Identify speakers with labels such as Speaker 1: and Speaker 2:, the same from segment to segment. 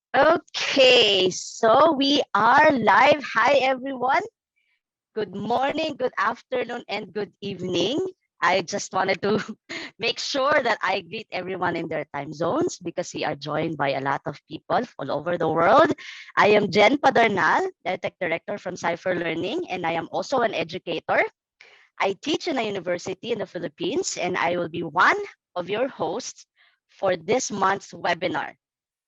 Speaker 1: Okay, so we are live. Hi, everyone. Good morning, good afternoon, and good evening. I just wanted to make sure that I greet everyone in their time zones because we are joined by a lot of people all over the world. I am Jen Padernal, the Tech Director from Cypher Learning, and I am also an educator. I teach in a university in the Philippines, and I will be one of your hosts for this month's webinar.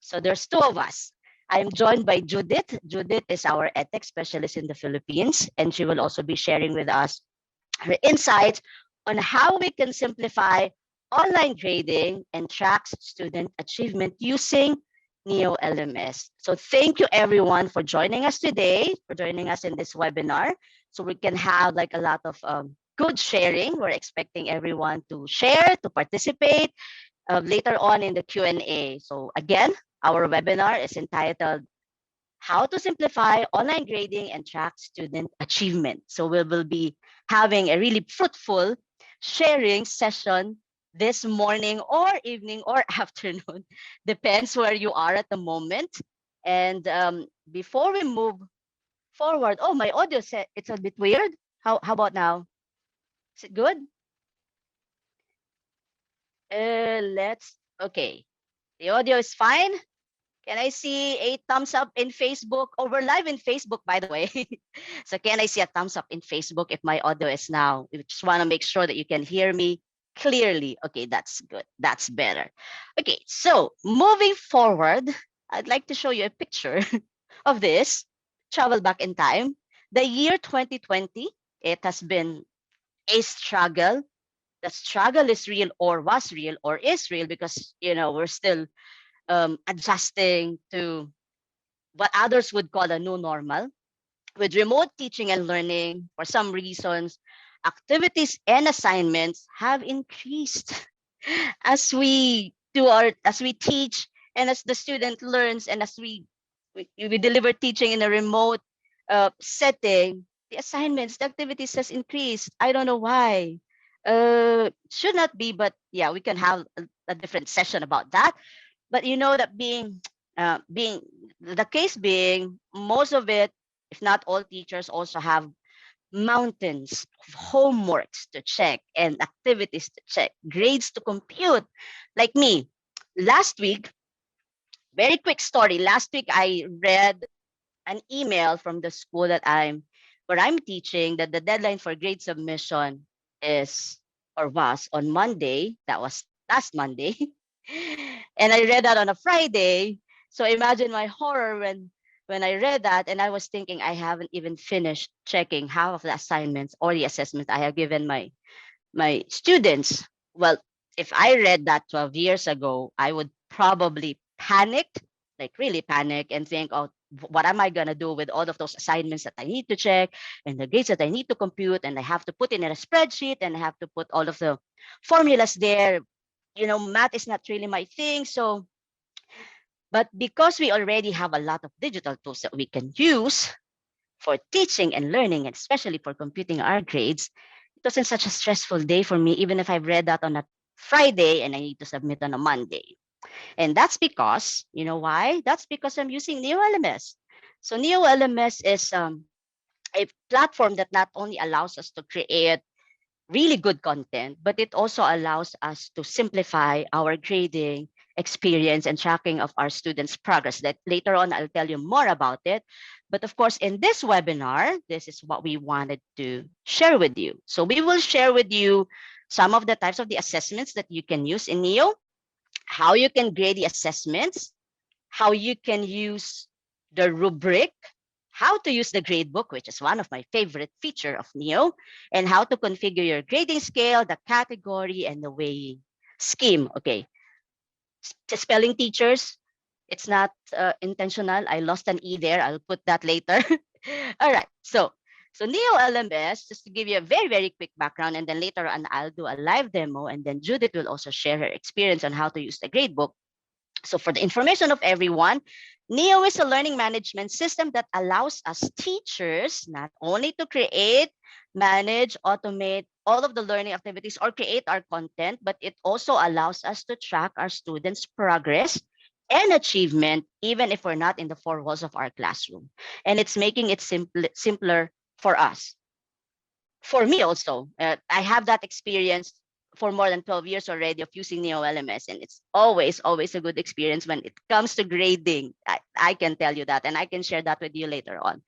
Speaker 1: So there's two of us. I'm joined by Judith. Judith is our ethics specialist in the Philippines, and she will also be sharing with us her insights on how we can simplify online grading and track student achievement using Neo LMS. So thank you everyone for joining us today, for joining us in this webinar. So we can have like a lot of good sharing. We're expecting everyone to share, to participate, later on in the Q&A. So again, our webinar is entitled How to Simplify Online Grading and Track Student Achievement. So we will be having a really fruitful sharing session this morning or evening or afternoon, depends where you are at the moment. And before we move forward, oh, my audio set, it's a bit weird. How about now? Is it good? Okay. The audio is fine. Can I see a thumbs up in Facebook? Oh, we're live in Facebook, by the way. So can I see a thumbs up in Facebook if my audio is now? We just want to make sure that you can hear me clearly. Okay, that's good. That's better. Okay, so moving forward, I'd like to show you a picture of this. Travel back in time. The year 2020, it has been a struggle. The struggle is real or was real or is real because, we're still adjusting to what others would call a new normal. With remote teaching and learning, for some reasons, activities and assignments have increased as we teach and as the student learns and as we deliver teaching in a remote setting. The assignments, the activities has increased. I don't know why. Should not be, but yeah, we can have a different session about that. But you know that being the case being, most of it, if not all teachers, also have mountains of homeworks to check and activities to check, grades to compute. Like me, last week, very quick story. Last week I read an email from the school where I'm teaching, that the deadline for grade submission is or was on Monday. That was last Monday. And I read that on a Friday. So imagine my horror when I read that, and I was thinking I haven't even finished checking half of the assignments or the assessments I have given my students. Well, if I read that 12 years ago, I would probably panic, like really panic, and think, oh, what am I going to do with all of those assignments that I need to check and the grades that I need to compute, and I have to put in a spreadsheet and I have to put all of the formulas there. Math is not really my thing. So, but because we already have a lot of digital tools that we can use for teaching and learning, and especially for computing our grades, it wasn't such a stressful day for me, even if I've read that on a Friday and I need to submit on a Monday. And that's because, you know why? That's because I'm using Neo LMS. So Neo LMS is a platform that not only allows us to create really good content, but it also allows us to simplify our grading experience and tracking of our students' progress. That later on, I'll tell you more about it. But of course, in this webinar, this is what we wanted to share with you. So we will share with you some of the types of the assessments that you can use in NEO, how you can grade the assessments, how you can use the rubric, how to use the gradebook, which is one of my favorite feature of NEO, and how to configure your grading scale, the category, and the weighing scheme. Okay, spelling teachers, it's not intentional. I lost an E there. I'll put that later. All right, so Neo LMS, just to give you a very, very quick background, and then later on I'll do a live demo, and then Judith will also share her experience on how to use the gradebook. So for the information of everyone, NEO is a learning management system that allows us teachers not only to create, manage, automate all of the learning activities or create our content, but it also allows us to track our students' progress and achievement, even if we're not in the four walls of our classroom. And it's making it simpler for us. For me also, I have that experience for more than 12 years already of using Neo LMS, and it's always a good experience when it comes to grading. I can tell you that, and I can share that with you later on.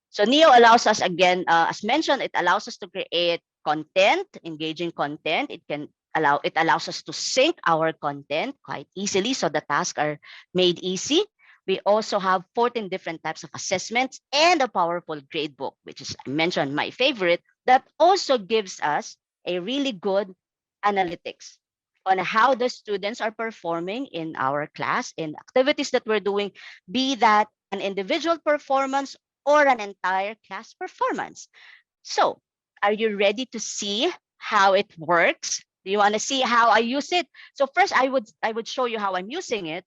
Speaker 1: So Neo allows us, again, as mentioned, it allows us to create content, engaging content. It allows us to sync our content quite easily, so the tasks are made easy. We also have 14 different types of assessments and a powerful gradebook, which is, I mentioned, my favorite, that also gives us a really good analytics on how the students are performing in our class, in activities that we're doing, be that an individual performance or an entire class performance. So, are you ready to see how it works? Do you want to see how I use it? So first, I would show you how I'm using it.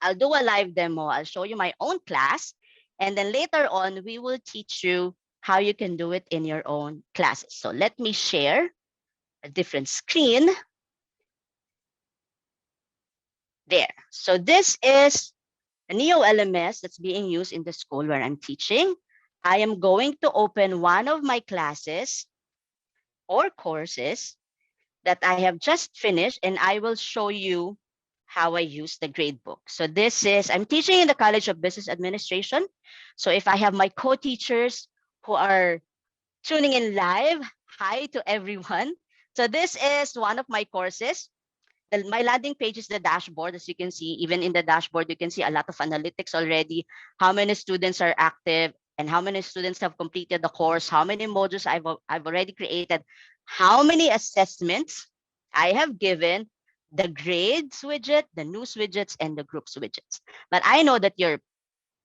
Speaker 1: I'll do a live demo. I'll show you my own class, and then later on, we will teach you how you can do it in your own classes. So let me share a different screen. There. So this is a Neo LMS that's being used in the school where I'm teaching. I am going to open one of my classes or courses that I have just finished, and I will show you how I use the gradebook. So this is, I'm teaching in the College of Business Administration. So if I have my co-teachers who are tuning in live, hi to everyone. So this is one of my courses. My landing page is the dashboard. As you can see, even in the dashboard, you can see a lot of analytics already, how many students are active and how many students have completed the course, how many modules I've already created, how many assessments I have given, the grades widget, the news widgets, and the groups widgets. But I know that you're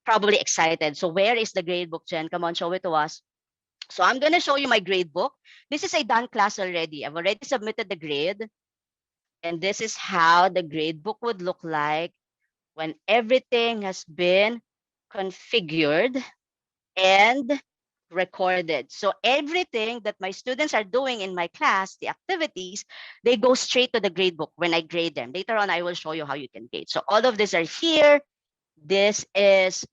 Speaker 1: probably excited. So where is the gradebook, Jen? Come on, show it to us. So I'm going to show you my gradebook. This is a done class already. I've already submitted the grade. And this is how the gradebook would look like when everything has been configured and recorded. So everything that my students are doing in my class, the activities, they go straight to the gradebook when I grade them. Later on, I will show you how you can grade. So all of these are here. This is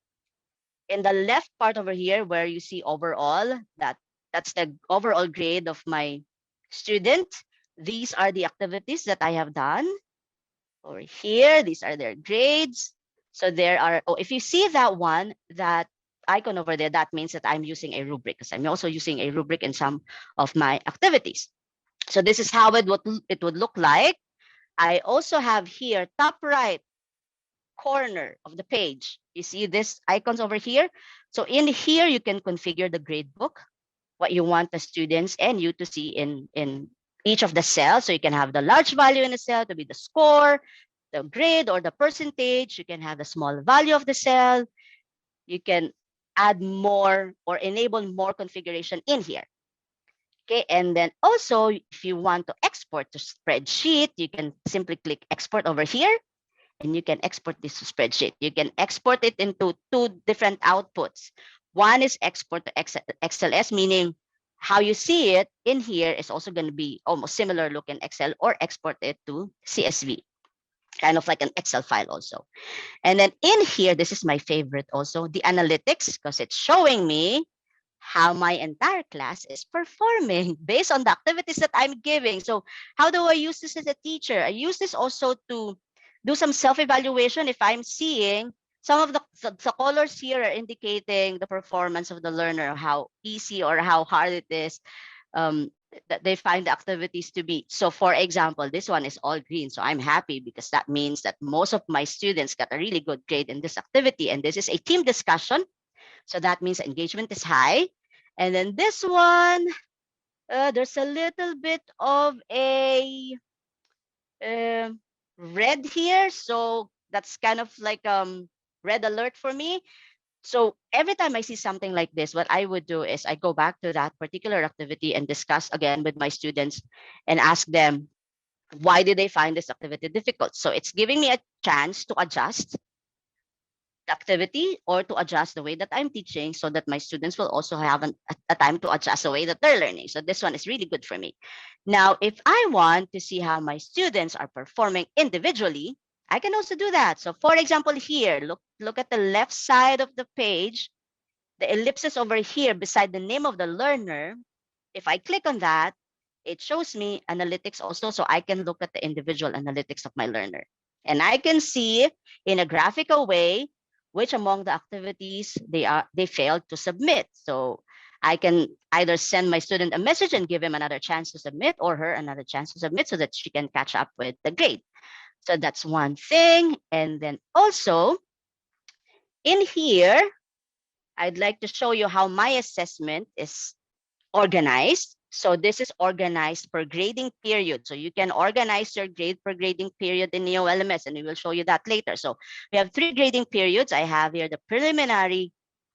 Speaker 1: in the left part over here where you see overall, that's the overall grade of my student. These are the activities that I have done. Over here, these are their grades. So there are, oh, if you see that one, that icon over there, that means that I'm using a rubric, because I'm also using a rubric in some of my activities. So this is how it would look like. I also have here, top right corner of the page, you see this icons over here. So in here, you can configure the grade book, what you want the students and you to see in each of the cells. So you can have the large value in the cell to be the score, the grade or the percentage. You can have the small value of the cell. You can add more or enable more configuration in here. Okay, and then also if you want to export to spreadsheet, you can simply click export over here and you can export this to spreadsheet. You can export it into two different outputs. One is export to XLS, meaning how you see it in here is also going to be almost similar look in Excel, or export it to CSV, kind of like an Excel file also. And then in here, this is my favorite also, the analytics, because it's showing me how my entire class is performing based on the activities that I'm giving. So how do I use this as a teacher? I use this also to do some self-evaluation. If I'm seeing some of the colors here are indicating the performance of the learner, how easy or how hard it is that they find the activities to be. So for example, this one is all green. So I'm happy because that means that most of my students got a really good grade in this activity. And this is a team discussion. So that means engagement is high. And then this one, there's a little bit of a red here. So that's kind of like red alert for me. So every time I see something like this, what I would do is I go back to that particular activity and discuss again with my students and ask them, why did they find this activity difficult? So it's giving me a chance to adjust the activity or to adjust the way that I'm teaching so that my students will also have a time to adjust the way that they're learning. So this one is really good for me. Now, if I want to see how my students are performing individually, I can also do that. So for example, here, look at the left side of the page, the ellipsis over here beside the name of the learner. If I click on that, it shows me analytics also, so I can look at the individual analytics of my learner. And I can see in a graphical way which among the activities they failed to submit. So I can either send my student a message and give him another chance to submit, or her another chance to submit, so that she can catch up with the grade. So that's one thing. And then also in here, I'd like to show you how my assessment is organized. So this is organized per grading period. So you can organize your grade per grading period in Neo LMS, and we will show you that later. So we have 3 grading periods. I have here the preliminary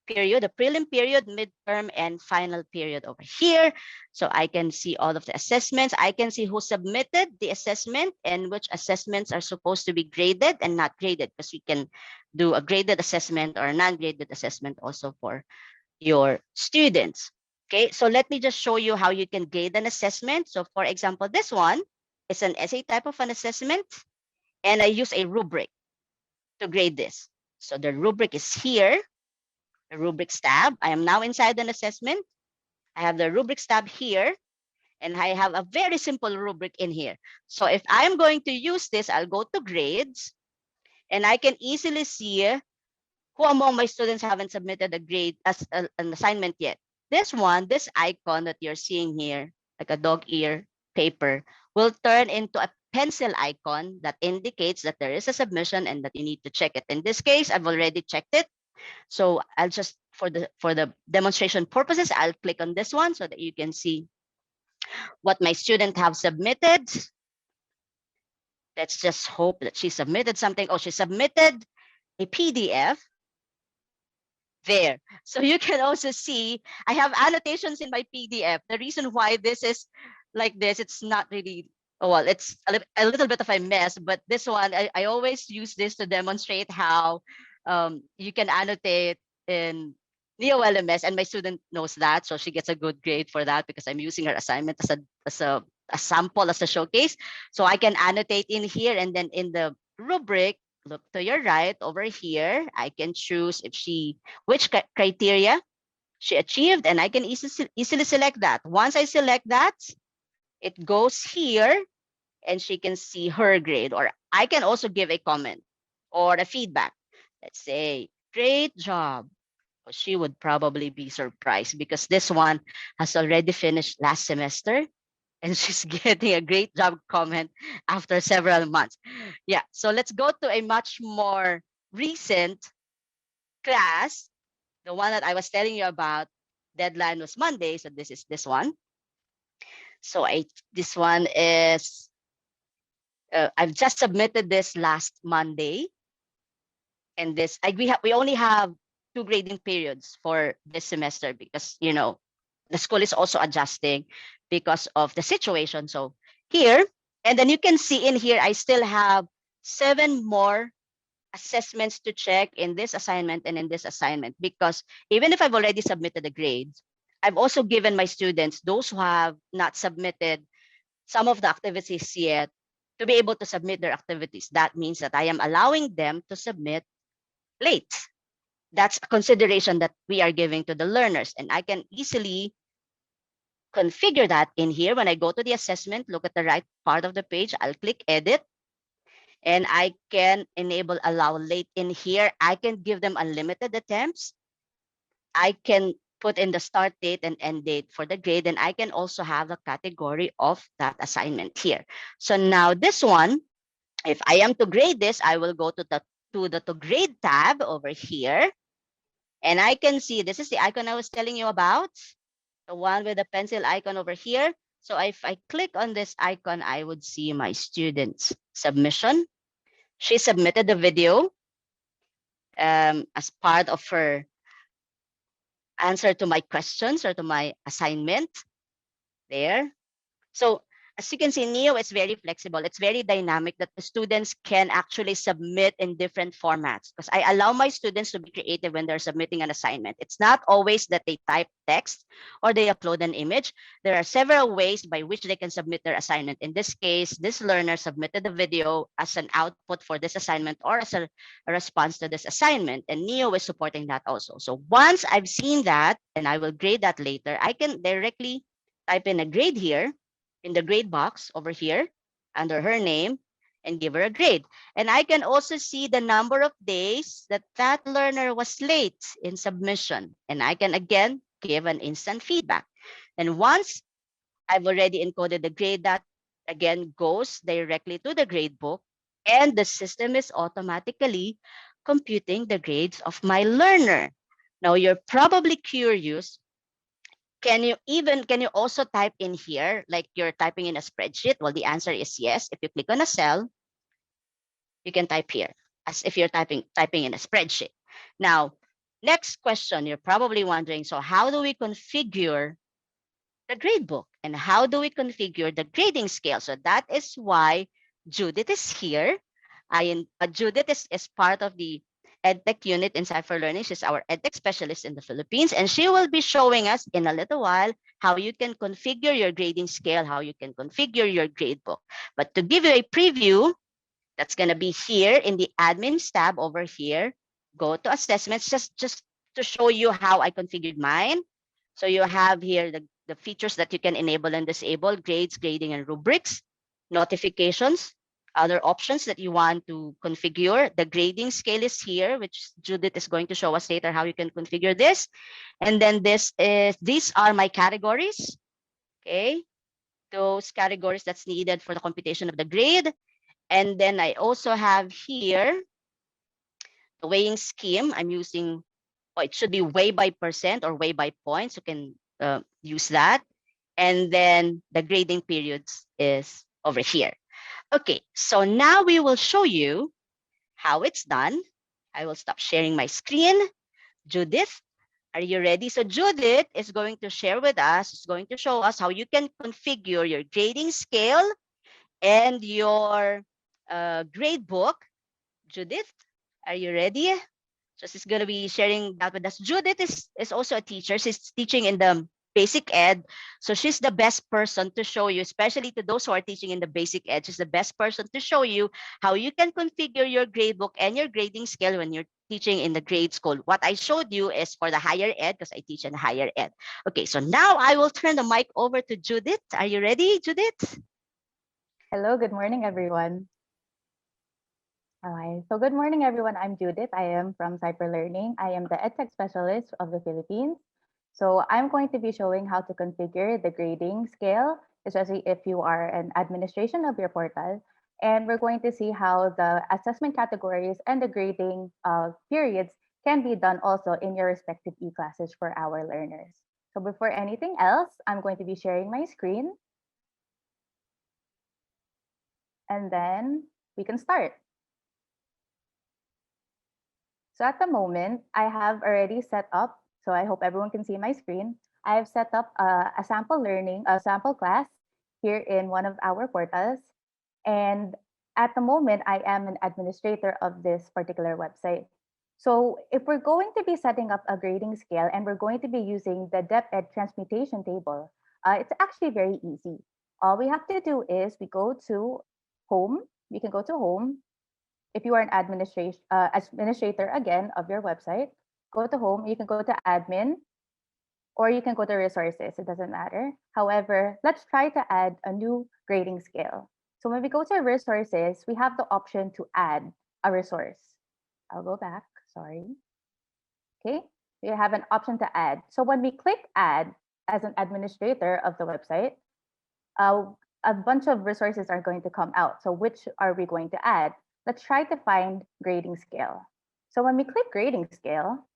Speaker 1: period, the prelim period, midterm, and final period over here. So I can see all of the assessments. I can see who submitted the assessment and which assessments are supposed to be graded and not graded, because we can do a graded assessment or a non-graded assessment also for your students. Okay, so let me just show you how you can grade an assessment. So for example, this one is an essay type of an assessment, and I use a rubric to grade this. So the rubric is here, the rubrics tab. I am now inside an assessment. I have the rubrics tab here, and I have a very simple rubric in here. So if I'm going to use this, I'll go to grades, and I can easily see who among my students haven't submitted a grade as an assignment yet. This one, this icon that you're seeing here, like a dog ear paper, will turn into a pencil icon that indicates that there is a submission and that you need to check it. In this case, I've already checked it. So I'll just, for the demonstration purposes, I'll click on this one so that you can see what my student have submitted. Let's just hope that she submitted something. Oh, she submitted a PDF there. So you can also see I have annotations in my PDF. The reason why this is like this, it's not really, oh, well, it's a little bit of a mess, but this one, I always use this to demonstrate how you can annotate in Neo LMS, and my student knows that. So she gets a good grade for that because I'm using her assignment as a sample, as a showcase. So I can annotate in here, and then in the rubric, look to your right over here, I can choose if which criteria she achieved, and I can easily select that. Once I select that, it goes here, and she can see her grade, or I can also give a comment or a feedback. Let's say, great job. She would probably be surprised because this one has already finished last semester, and she's getting a great job comment after several months. Yeah, so let's go to a much more recent class, the one that I was telling you about. Deadline was Monday, so this is this one. So this one is, I've just submitted this last Monday, and we only have 2 grading periods for this semester because the school is also adjusting because of the situation. So here, and then you can see in here, I still have 7 more assessments to check in this assignment and in this assignment, because even if I've already submitted the grades, I've also given my students, those who have not submitted some of the activities yet, to be able to submit their activities. That means that I am allowing them to submit late. That's a consideration that we are giving to the learners, and I can easily configure that in here. When I go to the assessment, look at the right part of the page, I'll click edit, and I can enable allow late in here. I can give them unlimited attempts. I can put in the start date and end date for the grade, and I can also have the category of that assignment here. So now this one, if I am to grade this, I will go to the to grade tab over here, and I can see this is the icon I was telling you about, the one with the pencil icon over here. So if I click on this icon, I would see my student's submission. She submitted the video as part of her answer to my questions or to my assignment there. So As you can see, Neo is very flexible. It's very dynamic that the students can actually submit in different formats, because I allow my students to be creative when they're submitting an assignment. It's not always that they type text or they upload an image. There are several ways by which they can submit their assignment. In this case, this learner submitted a video as an output for this assignment or as a response to this assignment, and Neo is supporting that also. So once I've seen that, and I will grade that later, I can directly type in a grade here in the grade box over here under her name and give her a grade. And I can also see the number of days that that learner was late in submission. And I can again give an instant feedback. And once I've already encoded the grade, that again goes directly to the grade book, and the system is automatically computing the grades of my learner. Now you're probably curious, can you also type in here like you're typing in a spreadsheet? Well, the answer is yes. If you click on a cell, you can type here as if you're typing in a spreadsheet. Now, next question, you're probably wondering, so how do we configure the gradebook and how do we configure the grading scale? So that is why Judith is here. Judith is part of the EdTech unit in Cypher Learning. She's our EdTech specialist in the Philippines, and she will be showing us in a little while how you can configure your grading scale, how you can configure your gradebook. But to give you a preview, that's going to be here in the admins tab over here. Go to assessments just to show you how I configured mine. So you have here the features that you can enable and disable: grades, grading, and rubrics, notifications, other options that you want to configure. The grading scale is here, which Judith is going to show us later how you can configure this. And then these are my categories. Okay, those categories that's needed for the computation of the grade. And then I also have here the weighing scheme. I'm using, it should be weigh by percent or weigh by points. You can use that. And then the grading periods is over here. Okay, so now we will show you how it's done. I will stop sharing my screen. Judith, are you ready? So Judith is going to share with us, is going to show us how you can configure your grading scale and your grade book. Judith, are you ready? So she's going to be sharing that with us. Judith is also a teacher. She's teaching in the basic ed. So she's the best person to show you, especially to those who are teaching in the basic ed. She's the best person to show you how you can configure your gradebook and your grading scale when you're teaching in the grade school. What I showed you is for the higher ed because I teach in higher ed. Okay, so now I will turn the mic over to Judith. Are you ready, Judith?
Speaker 2: Hello, good morning, everyone. So good morning, everyone. I'm Judith. I am from Cypher Learning. I am the EdTech specialist of the Philippines. So I'm going to be showing how to configure the grading scale, especially if you are an administration of your portal. And we're going to see how the assessment categories and the grading periods can be done also in your respective e-classes for our learners. So before anything else, I'm going to be sharing my screen. And then we can start. So at the moment, I have already set up, so I hope everyone can see my screen. I have set up a sample class here in one of our portals. And at the moment, I am an administrator of this particular website. So if we're going to be setting up a grading scale and we're going to be using the DepEd transmutation table, it's actually very easy. All we have to do is we go to home. We can go to home. If you are an administrator again of your website, go to home. You can go to admin or you can go to resources. It doesn't matter. However, let's try to add a new grading scale. So when we go to resources, we have the option to add a resource. I'll go back. Sorry. Okay. We have an option to add. So when we click add as an administrator of the website, a bunch of resources are going to come out. So which are we going to add? Let's try to find grading scale. So when we click grading scale,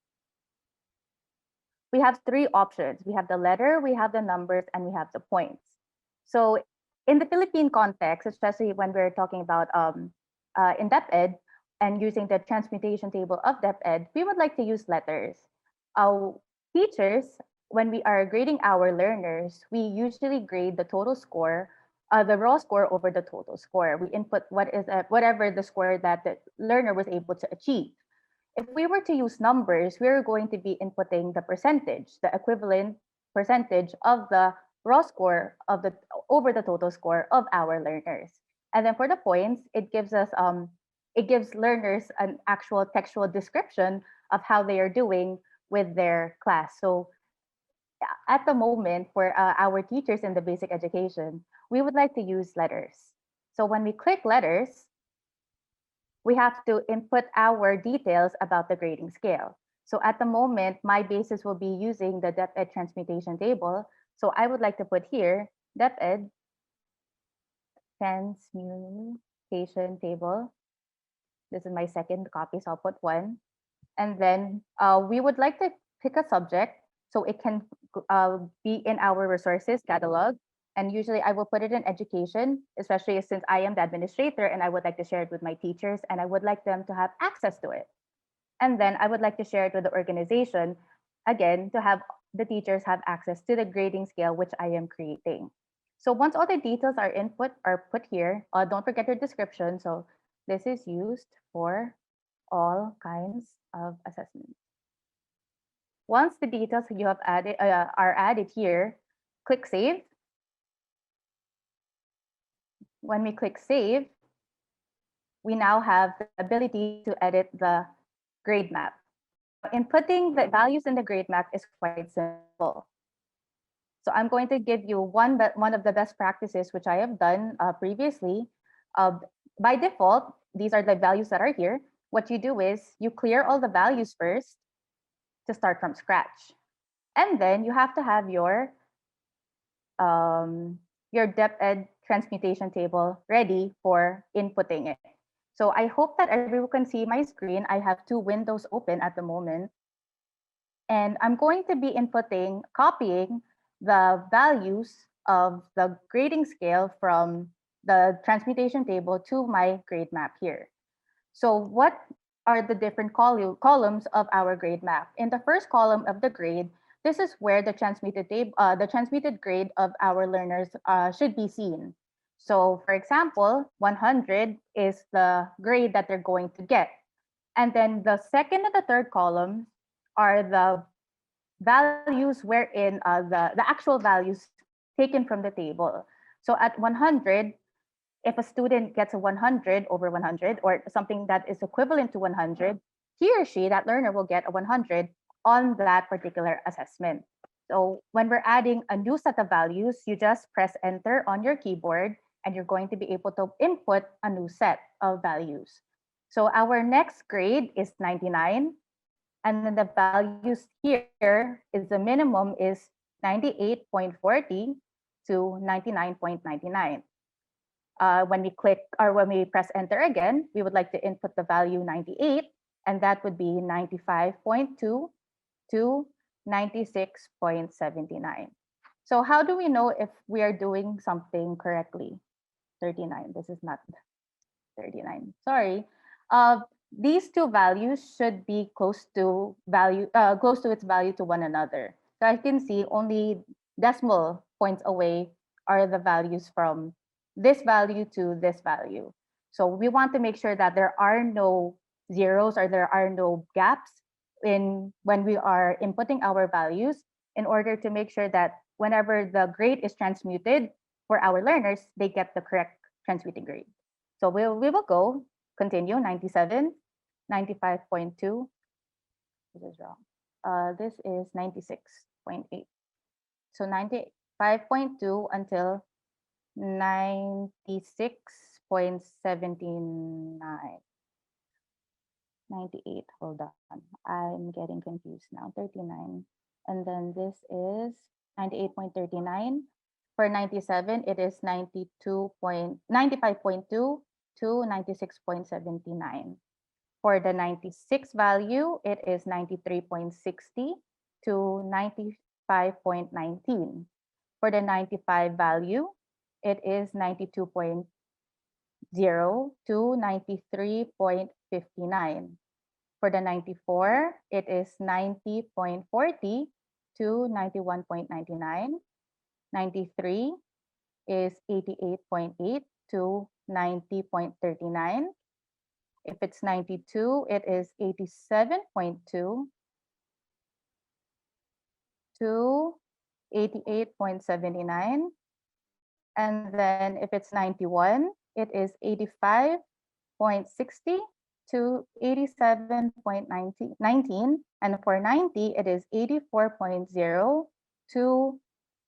Speaker 2: we have three options. We have the letter, we have the numbers, and we have the points. So in the Philippine context, especially when we're talking about in DepEd and using the transmutation table of DepEd, we would like to use letters. Teachers, when we are grading our learners, we usually grade the total score the raw score over the total score. We input whatever the score that the learner was able to achieve. If we were to use numbers, we're going to be inputting the percentage, the equivalent percentage of the raw score of the over the total score of our learners. And then for the points, it gives learners an actual textual description of how they are doing with their class. So at the moment for our teachers in the basic education, we would like to use letters. So when we click letters, we have to input our details about the grading scale. So at the moment, my basis will be using the DepEd transmutation table. So I would like to put here DepEd transmutation table. This is my second copy, so I'll put one. And then we would like to pick a subject so it can be in our resources catalog. And usually I will put it in education, especially since I am the administrator and I would like to share it with my teachers and I would like them to have access to it. And then I would like to share it with the organization, again, to have the teachers have access to the grading scale which I am creating. So once all the details are put here, don't forget your description. So this is used for all kinds of assessments. Once the details you have added are added here, click save. When we click save, we now have the ability to edit the grade map. Now, inputting the values in the grade map is quite simple. So I'm going to give you one of the best practices which I have done previously. By default, these are the values that are here. What you do is you clear all the values first to start from scratch. And then you have to have your DepEd transmutation table ready for inputting it. So I hope that everyone can see my screen. I have two windows open at the moment. And I'm going to be copying the values of the grading scale from the transmutation table to my grade map here. So what are the different columns of our grade map? In the first column of the grade, this is where the transmitted grade of our learners should be seen. So for example, 100 is the grade that they're going to get. And then the second and the third columns are the values wherein the actual values taken from the table. So at 100, if a student gets a 100 over 100 or something that is equivalent to 100, he or she, that learner, will get a 100 on that particular assessment. So when we're adding a new set of values, you just press enter on your keyboard and you're going to be able to input a new set of values. So our next grade is 99. And then the values here is the minimum is 98.40 to 99.99. When we click or when we press enter again, we would like to input the value 98, and that would be 95.2 to 96.79. So how do we know if we are doing something correctly? 39. This is not 39. Sorry. These two values should be close to its value to one another. So I can see only decimal points away are the values from this value to this value. So we want to make sure that there are no zeros or there are no gaps in when we are inputting our values in order to make sure that whenever the grade is transmuted for our learners, they get the correct transmuting grade. So we will go continue 97, 95.2. This is wrong. This is 96.8. So 95.2 until 96.79. 98, hold on. I'm getting confused now. 39. And then this is 98.39. For 97, it is 95.2 to 96.79. For the 96 value, it is 93.60 to 95.19. For the 95 value, it is 92.0 to 93.59. For the 94, it is 90.40 to 91.99. 93 is 88.8 to 90.39. If it's 92, it is 87.2 to 88.79. And then if it's 91, it is 85.60 to 87.19. And for 90, it is 84.0 to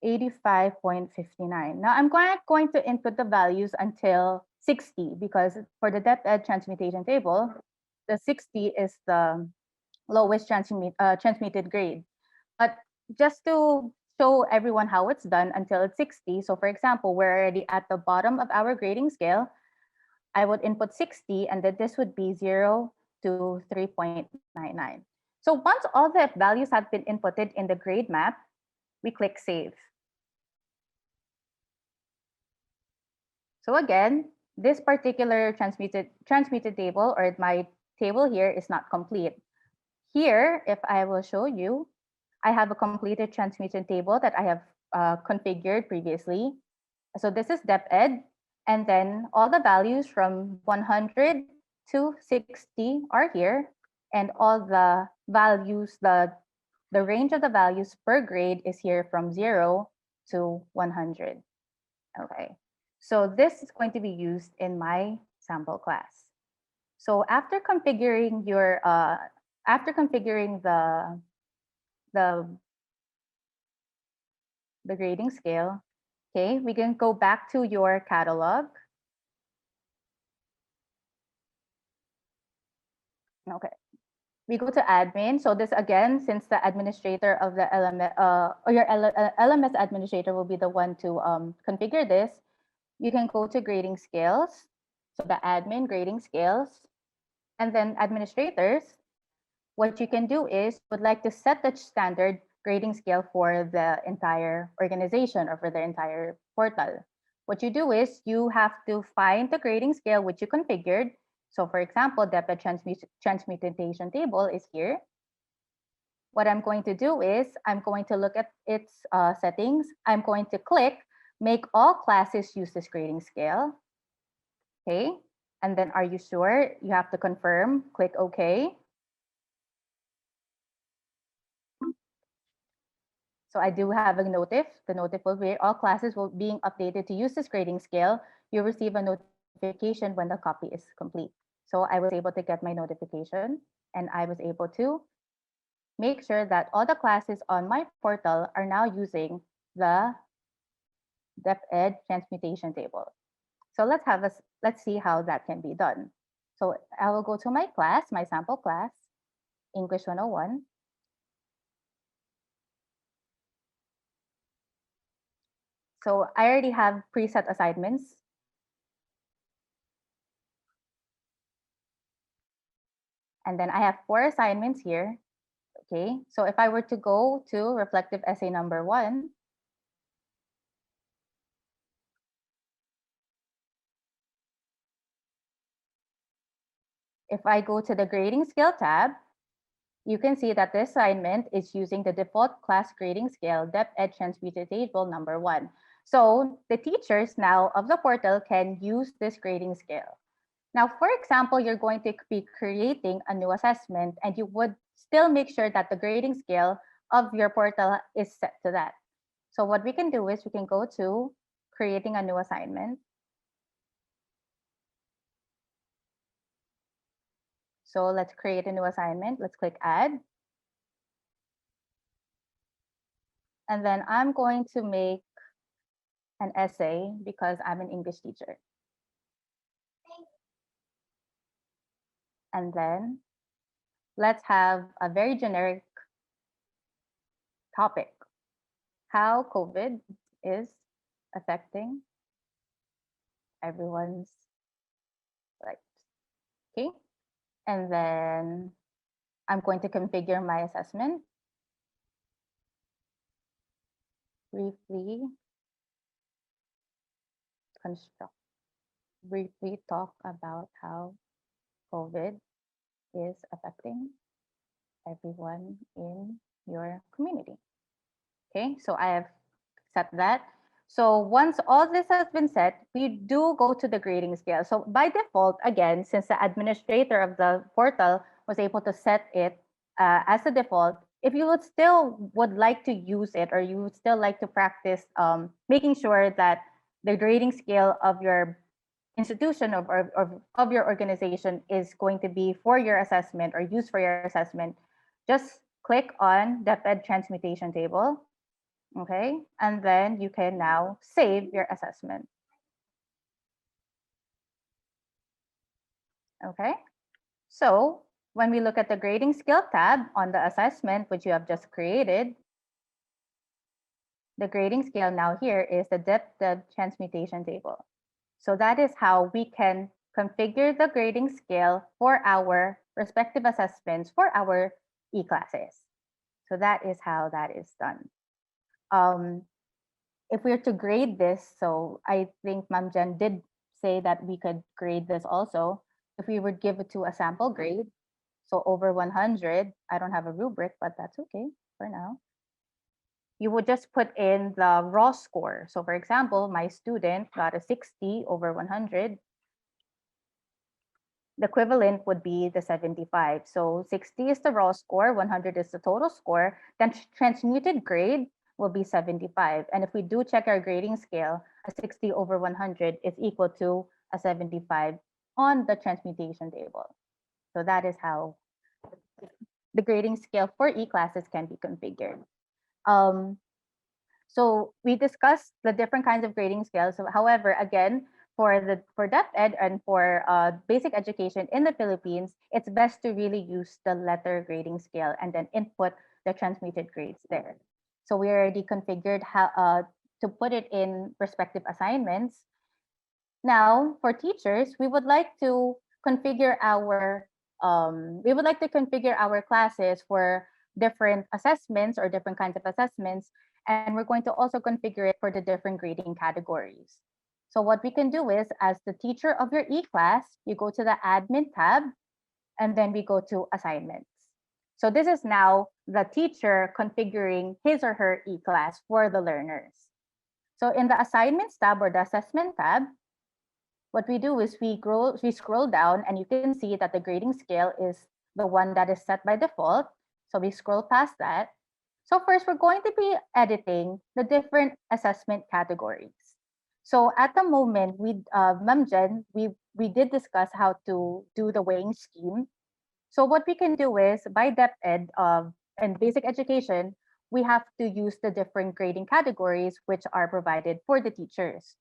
Speaker 2: 85.59. Now I'm not going to input the values until 60 because for the depth edge transmutation table, the 60 is the lowest transmitted grade. But just to show everyone how it's done until it's 60. So for example, we're already at the bottom of our grading scale. I would input 60 and then this would be 0 to 3.99. So once all the values have been inputted in the grade map, we click save. So again, this particular transmuted table or my table here is not complete. Here, if I will show you, I have a completed transmutation table that I have configured previously. So this is depth ed, and then all the values from 100 to 60 are here, and all the values, the range of the values per grade is here from 0 to 100. Okay, so this is going to be used in my sample class. So after configuring the the grading scale, okay, we can go back to your catalog. Okay, we go to admin. So this again, since the administrator of the LMS or your LMS administrator will be the one to configure this, you can go to grading scales. So the admin grading scales, and then administrators. What you can do is you would like to set the standard grading scale for the entire organization or for the entire portal. What you do is you have to find the grading scale which you configured. So for example, the transmutation table is here. What I'm going to do is I'm going to look at its settings. I'm going to click make all classes use this grading scale. Okay. And then are you sure? You have to confirm, click OK. So I do have a notif. The notif will be all classes will being updated to use this grading scale. You receive a notification when the copy is complete. So I was able to get my notification and I was able to make sure that all the classes on my portal are now using the depth ed transmutation table. So let's see how that can be done. So I will go to my class, my sample class, English 101. So I already have preset assignments. And then I have 4 assignments here. Okay, so if I were to go to reflective essay number 1, if I go to the grading scale tab, you can see that the assignment is using the default class grading scale depth ed transmuted table number 1. So the teachers now of the portal can use this grading scale. Now, for example, you're going to be creating a new assessment and you would still make sure that the grading scale of your portal is set to that. So what we can do is we can go to creating a new assignment. So let's create a new assignment. Let's click add. And then I'm going to make an essay because I'm an English teacher. And then let's have a very generic topic, how COVID is affecting everyone's life. Okay. And then I'm going to configure my assessment. Briefly talk about how COVID is affecting everyone in your community. Okay, so I have set that. So once all this has been set, we do go to the grading scale. So by default, again, since the administrator of the portal was able to set it as a default, if you would like to use it, or you would still like to practice making sure that the grading scale of your institution of your organization is going to be for your assessment or used for your assessment, just click on the Fed transmutation table. Okay, and then you can now save your assessment. Okay, so when we look at the grading skill tab on the assessment, which you have just created, the grading scale now here is the depth transmutation table. So that is how we can configure the grading scale for our respective assessments for our e-classes. So that is how that is done. If we were to grade this, so I think Ma'am Jen did say that we could grade this also. If we would give it to a sample grade, so over 100, I don't have a rubric, but that's okay for now. You would just put in the raw score. So for example, my student got a 60 over 100. The equivalent would be the 75. So 60 is the raw score, 100 is the total score, then transmuted grade will be 75. And if we do check our grading scale, a 60 over 100 is equal to a 75 on the transmutation table. So that is how the grading scale for e-classes can be configured. So we discussed the different kinds of grading scales. So, however, again, for DepEd and for basic education in the Philippines, it's best to really use the letter grading scale and then input the transmuted grades there. So we already configured how to put it in respective assignments. Now, for teachers, we would like to configure our classes for different assessments or different kinds of assessments, and we're going to also configure it for the different grading categories. So what we can do is, as the teacher of your e-class, you go to the admin tab, and then we go to assignments. So this is now the teacher configuring his or her e-class for the learners. So in the assignments tab or the assessment tab, what we do is we scroll down, and you can see that the grading scale is the one that is set by default. So we scroll past that. So first, we're going to be editing the different assessment categories. So at the moment, Ma'am Jen, we did discuss how to do the weighing scheme. So what we can do is, by DepEd and basic education, we have to use the different grading categories which are provided for the teachers.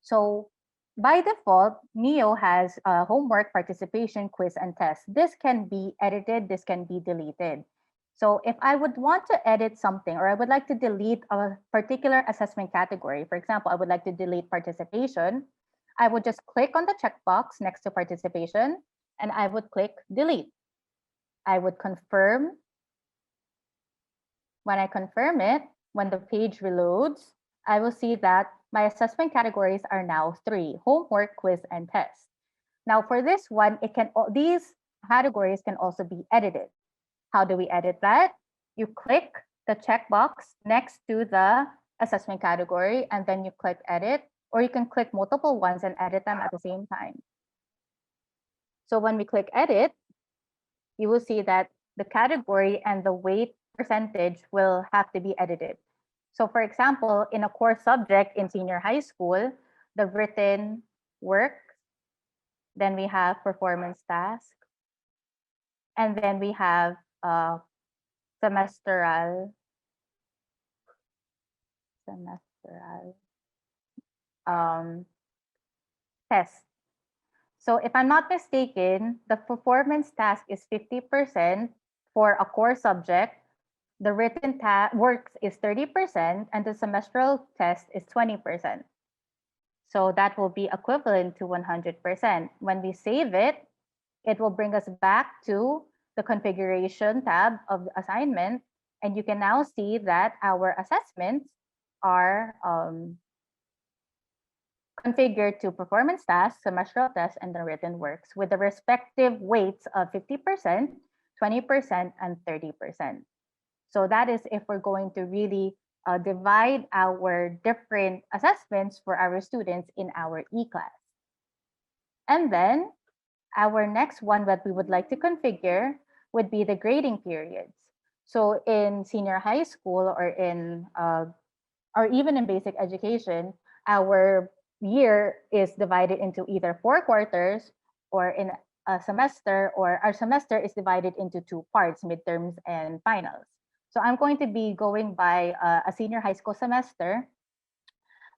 Speaker 2: So by default, NEO has homework, participation, quiz, and test. This can be edited, this can be deleted. So if I would want to edit something, or I would like to delete a particular assessment category, for example, I would like to delete participation, I would just click on the checkbox next to participation, and I would click delete. I would confirm. When I confirm it, when the page reloads, I will see that my assessment categories are now 3: homework, quiz, and test. Now for this one, these categories can also be edited. How do we edit that? You click the checkbox next to the assessment category, and then you click edit, or you can click multiple ones and edit them at the same time. So when we click edit, you will see that the category and the weight percentage will have to be edited. So for example, in a core subject in senior high school, the written work, then we have performance task, and then we have semestral test. So if I'm not mistaken, the performance task is 50% for a core subject, the written works is 30%, and the semestral test is 20%. So that will be equivalent to 100%. When we save it, it will bring us back to the configuration tab of the assignment, and you can now see that our assessments are configured to performance tasks, semestral tests, and the written works with the respective weights of 50%, 20%, and 30%. So that is if we're going to really divide our different assessments for our students in our e-class. And then our next one that we would like to configure would be the grading periods. So in senior high school or even in basic education, our year is divided into either 4 quarters or in a semester, or our semester is divided into 2 parts, midterms and finals. So I'm going to be going by a senior high school semester.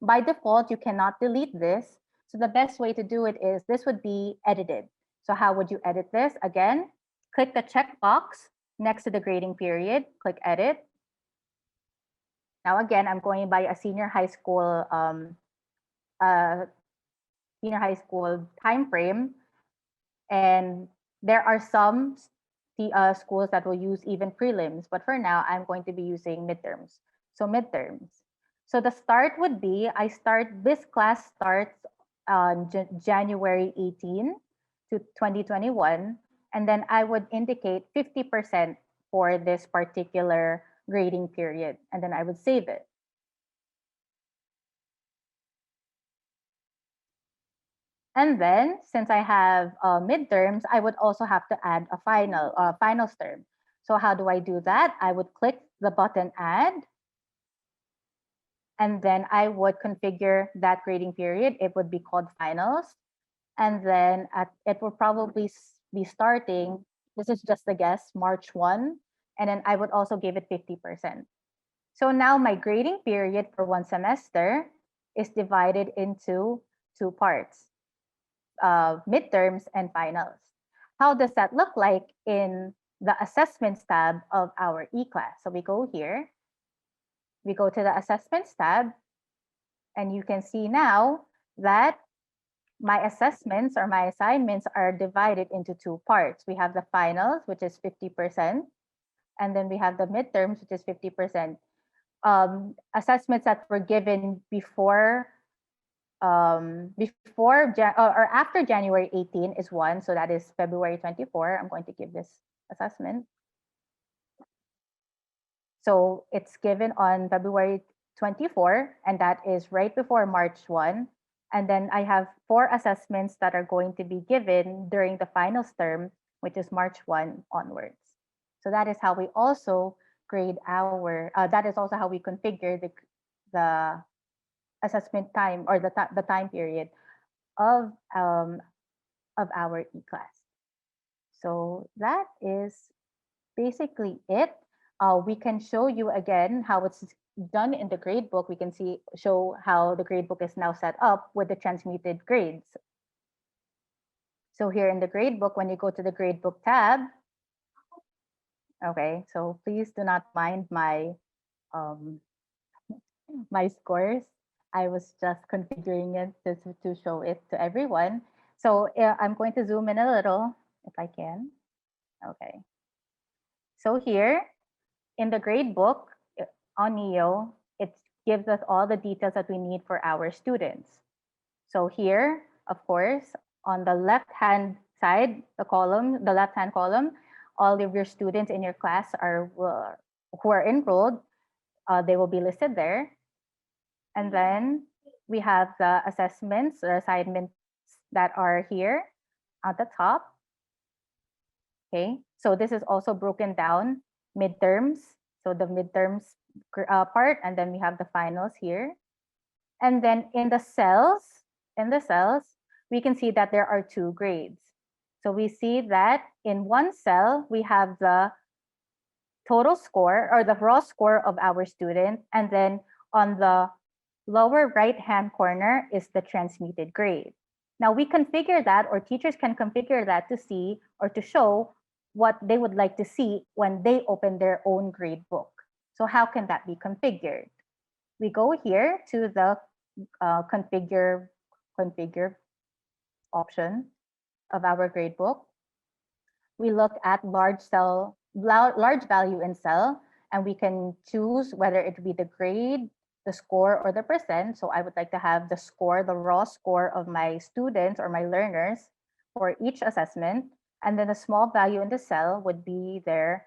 Speaker 2: By default, you cannot delete this. So the best way to do it is this would be edited. So how would you edit this? Again, click the checkbox next to the grading period, click edit. Now again, I'm going by a uh, senior high school time frame, and there are some schools that will use even prelims, but for now, I'm going to be using midterms. So midterms. So the start would be, this class starts on January 18 to 2021, and then I would indicate 50% for this particular grading period, and then I would save it. And then, since I have midterms, I would also have to add a finals term. So how do I do that? I would click the button add, and then I would configure that grading period. It would be called finals. And then it will probably be starting, this is just a guess, March 1. And then I would also give it 50%. So now my grading period for one semester is divided into 2 parts. Midterms and finals. How does that look like in the assessments tab of our e-class? So we go here, we go to the assessments tab, and you can see now that my assessments or my assignments are divided into 2 parts. We have the finals, which is 50%, and then we have the midterms, which is 50%. Assessments that were given before or after January 18 is one, so that is February 24. I'm going to give this assessment. So it's given on February 24, and that is right before March 1. And then I have 4 assessments that are going to be given during the finals term, which is March 1 onwards. So that is how we also that is also how we configure the assessment time, or the time period of our e-class. So that is basically it. We can show you again how it's done in the gradebook. We can show how the gradebook is now set up with the transmuted grades. So here in the gradebook, when you go to the gradebook tab, okay, so please do not mind um, my scores. I was just configuring it to show it to everyone. So I'm going to zoom in a little if I can. Okay. So here in the gradebook on NEO, it gives us all the details that we need for our students. So here, of course, on the left-hand side, the left-hand column, all of your students in your class who are enrolled, they will be listed there. And then we have the assessments or assignments that are here at the top. Okay, so this is also broken down midterms. So the midterms part, and then we have the finals here. And then in the cells, we can see that there are 2 grades. So we see that in one cell, we have the total score or the raw score of our student. And then on the lower right-hand corner is the transmuted grade. Now we configure that, or teachers can configure that to see or to show what they would like to see when they open their own grade book. So how can that be configured? We go here to the configure option of our gradebook. We look at large value in cell, and we can choose whether it be the grade, the score, or the percent. So I would like to have the score, the raw score of my students or my learners for each assessment. And then the small value in the cell would be their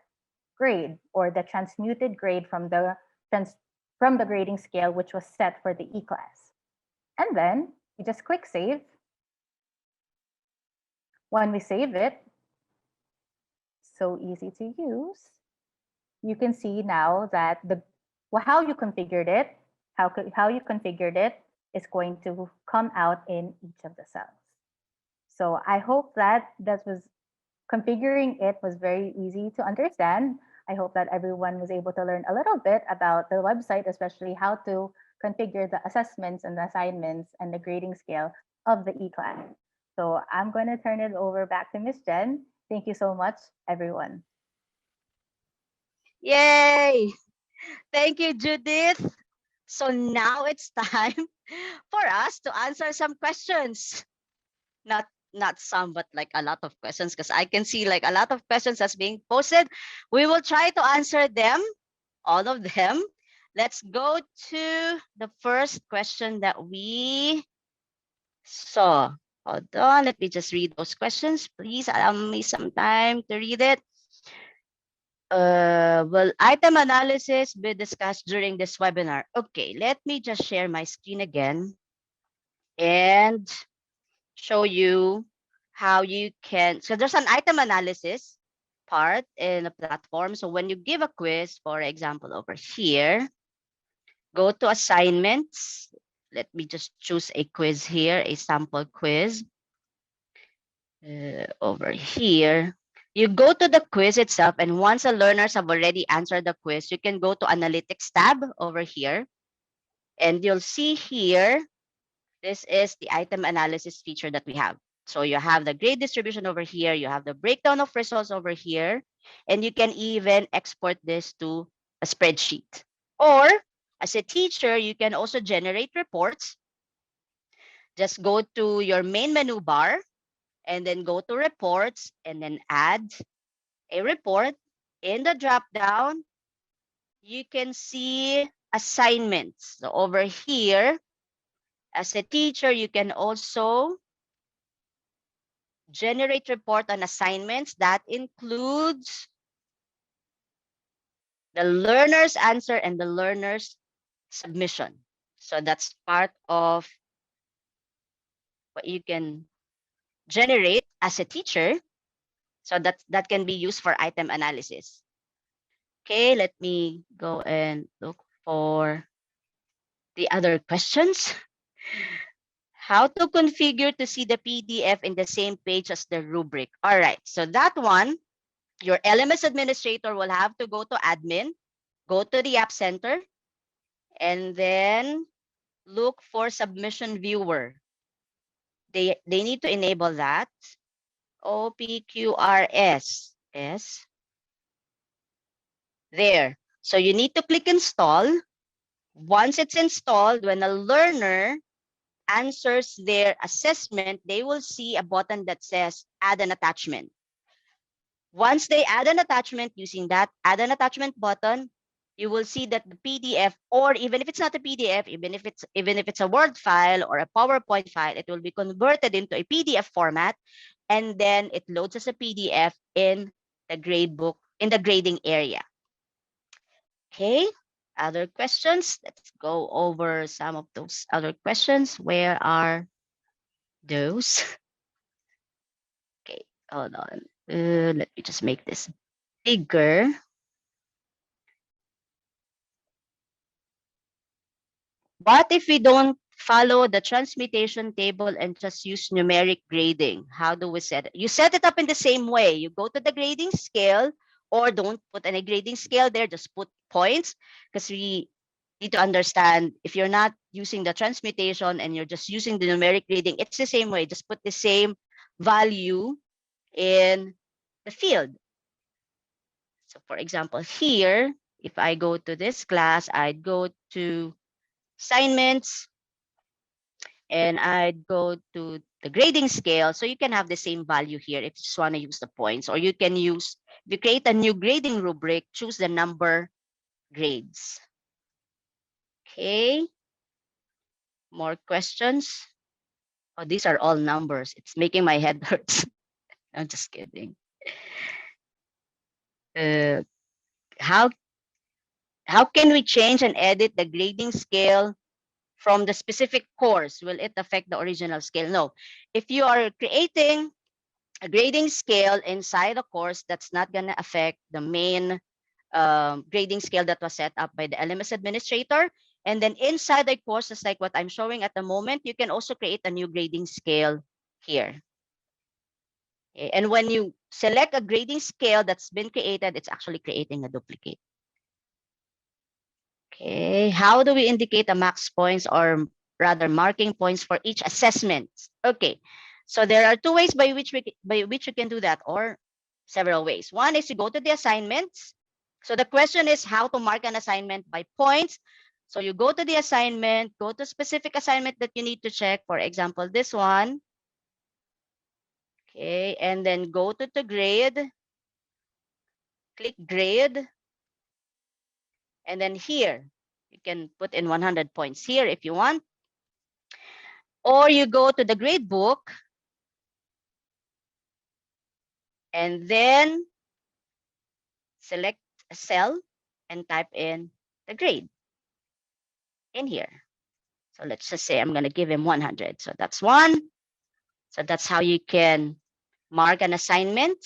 Speaker 2: grade, or the transmuted grade from the from the grading scale, which was set for the E-class. And then we just click save. When we save it, so easy to use, you can see now that how you configured it, how you configured it is going to come out in each of the cells. So I hope that configuring it was very easy to understand. I hope that everyone was able to learn a little bit about the website, especially how to configure the assessments and the assignments and the grading scale of the E-class. So I'm going to turn it over back to Miss Jen. Thank you so much, everyone.
Speaker 1: Yay! Thank you, Judith. So now it's time for us to answer some questions. Not some, but like a lot of questions, because I can see like a lot of questions that's being posted. We will try to answer them, all of them. Let's go to the first question that we saw. Hold on, let me just read those questions. Please allow me some time to read it. Will item analysis be discussed during this webinar? Okay, let me just share my screen again and show you how you can. So there's an item analysis part in the platform. So when you give a quiz, for example, over here, go to assignments. Let me just choose a quiz here, a sample quiz. Over here, you go to the quiz itself, and once the learners have already answered the quiz, you can go to Analytics tab over here, and you'll see here, this is the item analysis feature that we have. So you have the grade distribution over here, you have the breakdown of results over here, and you can even export this to a spreadsheet. Or as a teacher, you can also generate reports. Just go to your main menu bar and then go to reports and then add a report. In the drop down, you can see assignments. So over here, as a teacher, you can also generate report on assignments. That includes the learner's answer and the learner's submission. So that's part of what you can generate as a teacher. So that can be used for item analysis. Okay, let me go and look for the other questions. How to configure to see the PDF in the same page as the rubric. All right, so that one, your LMS administrator will have to go to admin, go to the App Center, and then look for submission viewer. They need to enable that. OPQRS. Yes. There. So you need to click install. Once it's installed, when a learner answers their assessment, they will see a button that says add an attachment. Once they add an attachment using that add an attachment button, you will see that the PDF, or even if it's not a PDF, even if it's a Word file or a PowerPoint file, it will be converted into a PDF format, and then it loads as a PDF in the gradebook, in the grading area. Okay, other questions? Let's go over some of those other questions. Where are those? Okay, hold on. Let me just make this bigger. What if we don't follow the transmutation table and just use numeric grading? How do we set it? You set it up in the same way. You go to the grading scale, or don't put any grading scale there, just put points, because we need to understand if you're not using the transmutation and you're just using the numeric grading, it's the same way. Just put the same value in the field. So for example, here, if I go to this class, I'd go to assignments, and I'd go to the grading scale. So you can have the same value here if you just want to use the points, or you can use, if you create a new grading rubric, choose the number grades. Okay. More questions? Oh, these are all numbers. It's making my head hurt. I'm just kidding. How How can we change and edit the grading scale from the specific course? Will it affect the original scale? No. If you are creating a grading scale inside a course, that's not going to affect the main grading scale that was set up by the LMS administrator. And then inside the course, just like what I'm showing at the moment, you can also create a new grading scale here. Okay. And when you select a grading scale that's been created, it's actually creating a duplicate. Okay, how do we indicate the max points or rather marking points for each assessment? Okay, so there are two ways by which you can do that, or several ways. One is you go to the assignments. So the question is how to mark an assignment by points. So you go to the assignment, go to specific assignment that you need to check. For example, this one. Okay, and then go to the grade, click grade, and then here you can put in 100 points here if you want. Or you go to the grade book and then select a cell and type in the grade in here. So let's just say I'm going to give him 100. So that's one. So that's how you can mark an assignment.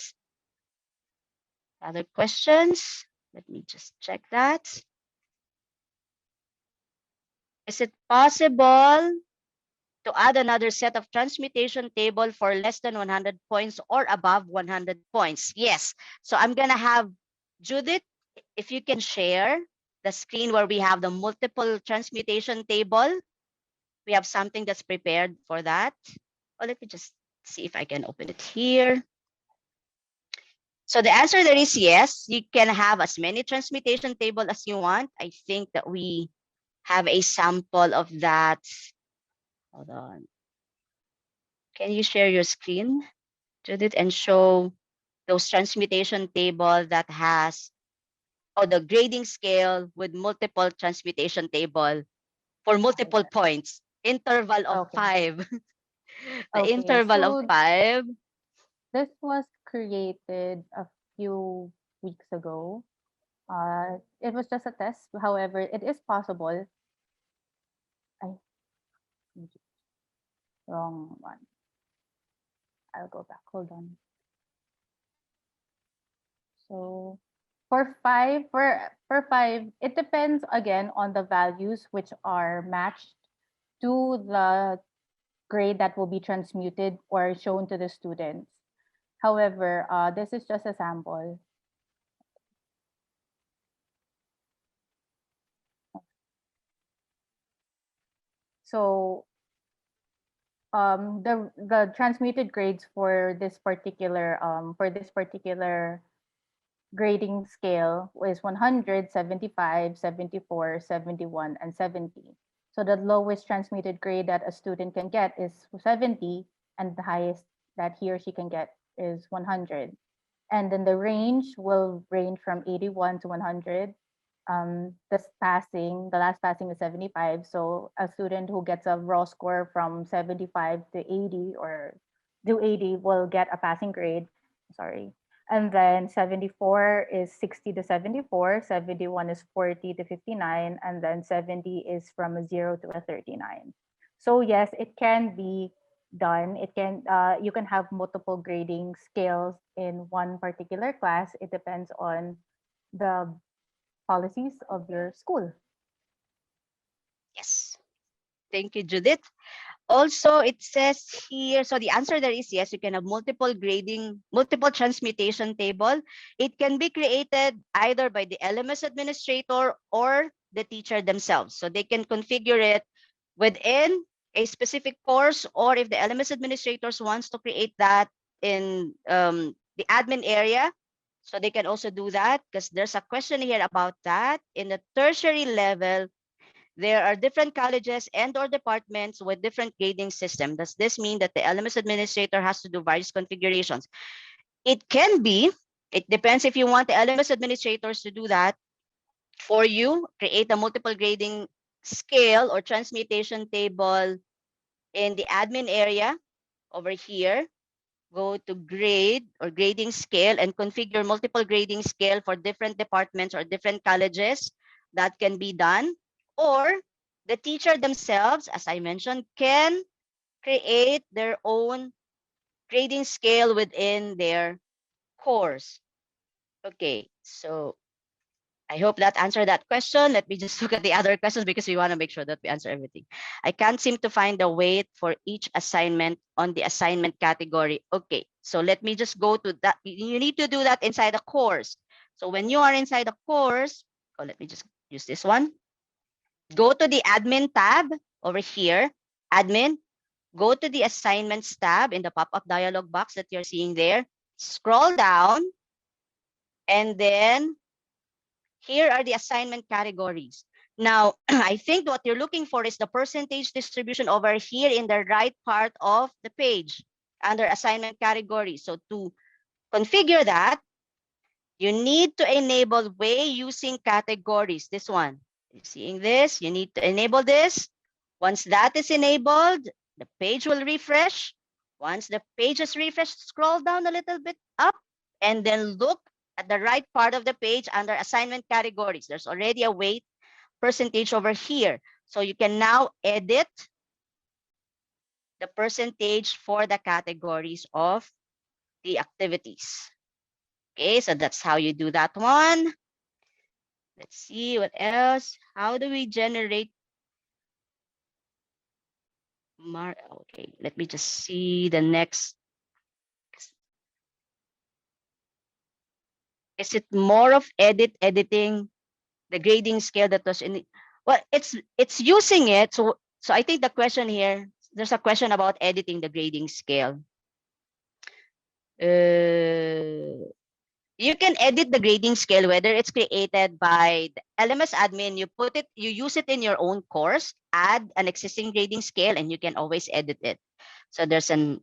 Speaker 1: Other questions? Let me just check that. Is it possible to add another set of transmutation table for less than 100 points or above 100 points? Yes. So I'm going to have Judith, if you can share the screen where we have the multiple transmutation table. We have something that's prepared for that. Oh, let me just see if I can open it here. So the answer there is yes. You can have as many transmutation table as you want. I think that we have a sample of that. Hold on. Can you share your screen, Judith, and show those transmutation table that has the grading scale with multiple transmutation table for
Speaker 2: Okay,
Speaker 1: multiple
Speaker 2: yes.
Speaker 1: points, interval of
Speaker 2: Okay.
Speaker 1: 5. The
Speaker 2: Okay.
Speaker 1: interval of
Speaker 2: So
Speaker 1: 5.
Speaker 2: this was created a few weeks ago. It was just a test. However, it is possible. I wrong one. I'll go back. Hold on. So for five, it depends again on the values which are matched to the grade that will be transmuted or shown to the students. However, this is just a sample. So the transmuted grades for this particular grading scale is 100, 75, 74, 71, and 70. So the lowest transmuted grade that a student can get is 70, and the highest that he or she can get is 100. And then the range will range from 81 to 100. The last passing is 75. So a student who gets a raw score from 75 to 80 or to 80 will get a passing grade. Sorry. And then 74 is 60 to 74, 71 is 40 to 59, and then 70 is from a 0 to a 39. So yes, it can be done. You can have multiple grading scales in one particular class. It depends on the policies of your school.
Speaker 1: Yes. Thank you, Judith. Also, it says here, so the answer there is yes, you can have multiple grading, multiple transmutation table. It can be created either by the LMS administrator or the teacher themselves. So they can configure it within a specific course, or if the LMS administrators wants to create that in the admin area, so they can also do that, because there's a question here about that. In the tertiary level, there are different colleges and or departments with different grading system. Does this mean that the LMS administrator has to do various configurations? It can be. It depends if you want the LMS administrators to do that for you, create a multiple grading scale or transmutation table in the admin area over here. Go to grade or grading scale and configure multiple grading scale for different departments or different colleges. that can be done, or the teacher themselves, as I mentioned, can create their own grading scale within their course. Okay, so I hope that answered that question. Let me just look at the other questions because we want to make sure that we answer everything. I can't seem to find the weight for each assignment on the assignment category. Okay, so let me just go to that. You need to do that inside the course. So when you are inside the course, oh, let me just use this one. Go to the admin tab over here, admin, go to the assignments tab in the pop-up dialog box that you're seeing there. Scroll down, and then here are the assignment categories. Now, I think what you're looking for is the percentage distribution over here in the right part of the page under assignment categories. So to configure that, you need to enable way using categories. This one, you're seeing this, you need to enable this. Once that is enabled, the page will refresh. Once the page is refreshed, scroll down a little bit up and then look at the right part of the page under assignment categories. There's already a weight percentage over here. So you can now edit the percentage for the categories of the activities. Okay, so that's how you do that one. Let's see what else. How do we generate okay, let me just see the next. Is it more of editing the grading scale that was in well, it's using it. So I think the question here, there's a question about editing the grading scale. You can edit the grading scale, whether it's created by the LMS admin, you use it in your own course, add an existing grading scale, and you can always edit it. So there's an